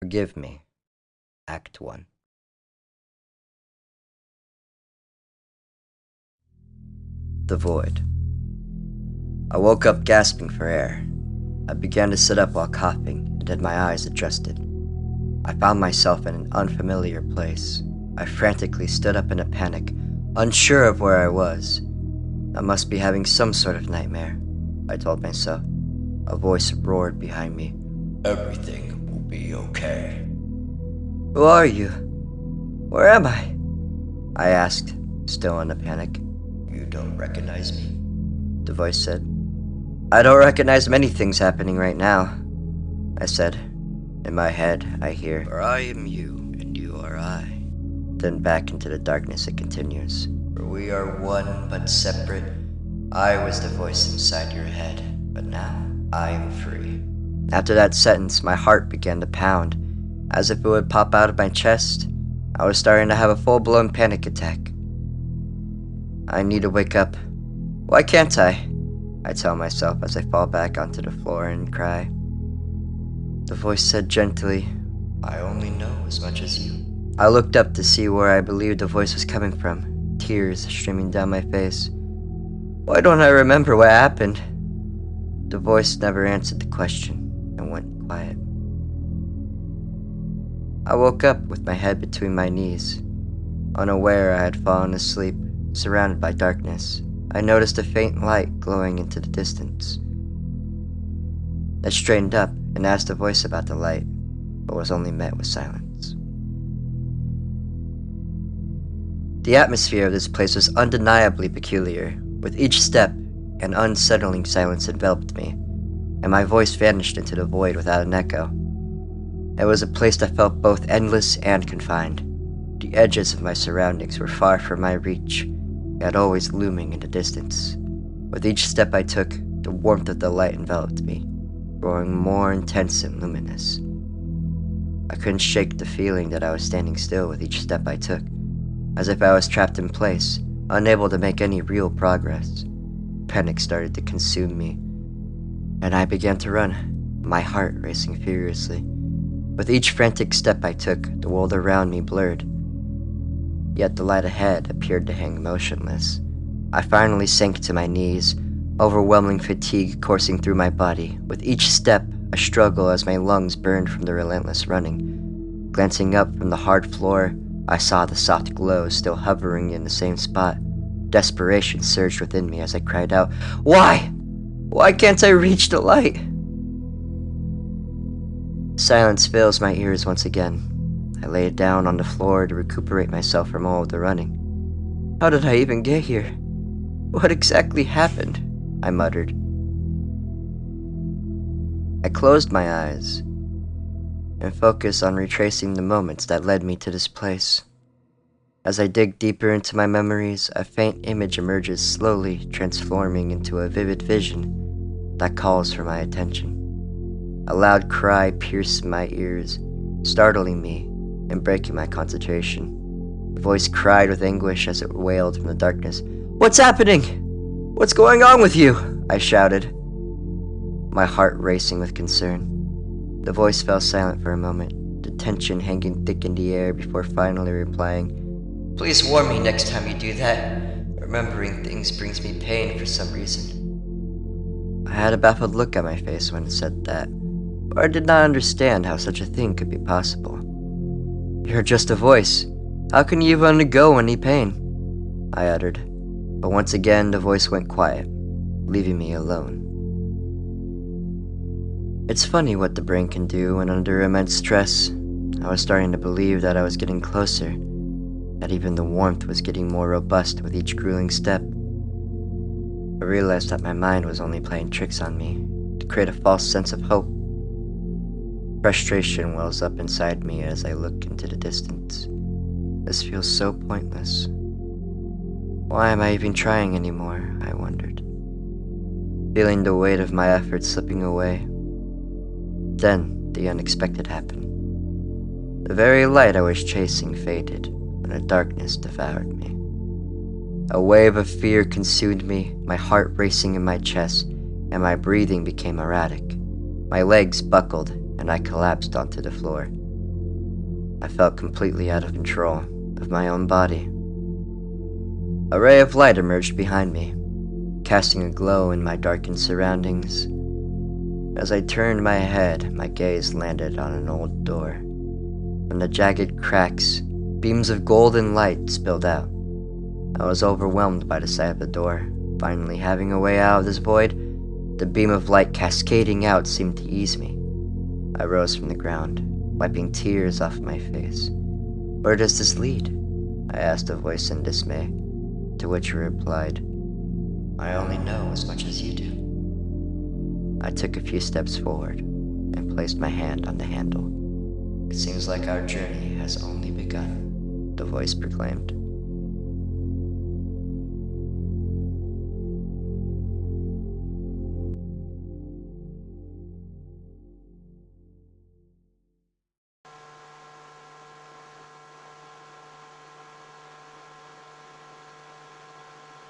Forgive me. Act 1. The Void. I woke up gasping for air. I began to sit up while coughing, and had my eyes adjusted. I found myself in an unfamiliar place. I frantically stood up in a panic, unsure of where I was. I must be having some sort of nightmare, I told myself. A voice roared behind me. Everything will be okay. Who are you? Where am I? I asked, still in a panic. You don't recognize me? The voice said. I don't recognize many things happening right now, I said. In my head, I hear, For I am you, and you are I. Then back into the darkness it continues. For we are one but separate. I was the voice inside your head, but now I am free. After that sentence, my heart began to pound, as if it would pop out of my chest. I was starting to have a full-blown panic attack. I need to wake up. Why can't I tell myself as I fall back onto the floor and cry. The voice said gently, I only know as much as you. I looked up to see where I believed the voice was coming from, tears streaming down my face. Why don't I remember what happened? The voice never answered the question and went quiet. I woke up with my head between my knees. Unaware I had fallen asleep, surrounded by darkness. I noticed a faint light glowing into the distance. I straightened up and asked the voice about the light, but was only met with silence. The atmosphere of this place was undeniably peculiar. With each step, an unsettling silence enveloped me, and my voice vanished into the void without an echo. It was a place that felt both endless and confined. The edges of my surroundings were far from my reach, yet always looming in the distance. With each step I took, the warmth of the light enveloped me, growing more intense and luminous. I couldn't shake the feeling that I was standing still with each step I took, as if I was trapped in place, unable to make any real progress. Panic started to consume me, and I began to run, my heart racing furiously. With each frantic step I took, the world around me blurred. Yet the light ahead appeared to hang motionless. I finally sank to my knees, overwhelming fatigue coursing through my body. With each step, a struggle as my lungs burned from the relentless running. Glancing up from the hard floor, I saw the soft glow still hovering in the same spot. Desperation surged within me as I cried out, Why? Why can't I reach the light? Silence fills my ears once again. I lay down on the floor to recuperate myself from all of the running. How did I even get here? What exactly happened? I muttered. I closed my eyes and focused on retracing the moments that led me to this place. As I dig deeper into my memories, a faint image emerges, slowly transforming into a vivid vision that calls for my attention. A loud cry pierced my ears, startling me and breaking my concentration. The voice cried with anguish as it wailed from the darkness. What's happening? What's going on with you? I shouted, my heart racing with concern. The voice fell silent for a moment, the tension hanging thick in the air before finally replying, Please warn me next time you do that. Remembering things brings me pain for some reason. I had a baffled look on my face when it said that, but I did not understand how such a thing could be possible. You're just a voice. How can you even undergo any pain? I uttered, but once again the voice went quiet, leaving me alone. It's funny what the brain can do when under immense stress. I was starting to believe that I was getting closer, that even the warmth was getting more robust with each grueling step. I realized that my mind was only playing tricks on me to create a false sense of hope. Frustration wells up inside me as I look into the distance. This feels so pointless. Why am I even trying anymore? I wondered, feeling the weight of my efforts slipping away. Then the unexpected happened. The very light I was chasing faded, and the darkness devoured me. A wave of fear consumed me, my heart racing in my chest, and my breathing became erratic. My legs buckled, and I collapsed onto the floor. I felt completely out of control of my own body. A ray of light emerged behind me, casting a glow in my darkened surroundings. As I turned my head, my gaze landed on an old door. From the jagged cracks, beams of golden light spilled out. I was overwhelmed by the sight of the door. Finally having a way out of this void, the beam of light cascading out seemed to ease me. I rose from the ground, wiping tears off my face. "Where does this lead?" I asked a voice in dismay, to which he replied, "I only know as much as you do." I took a few steps forward and placed my hand on the handle. "It seems like our journey has only begun," the voice proclaimed.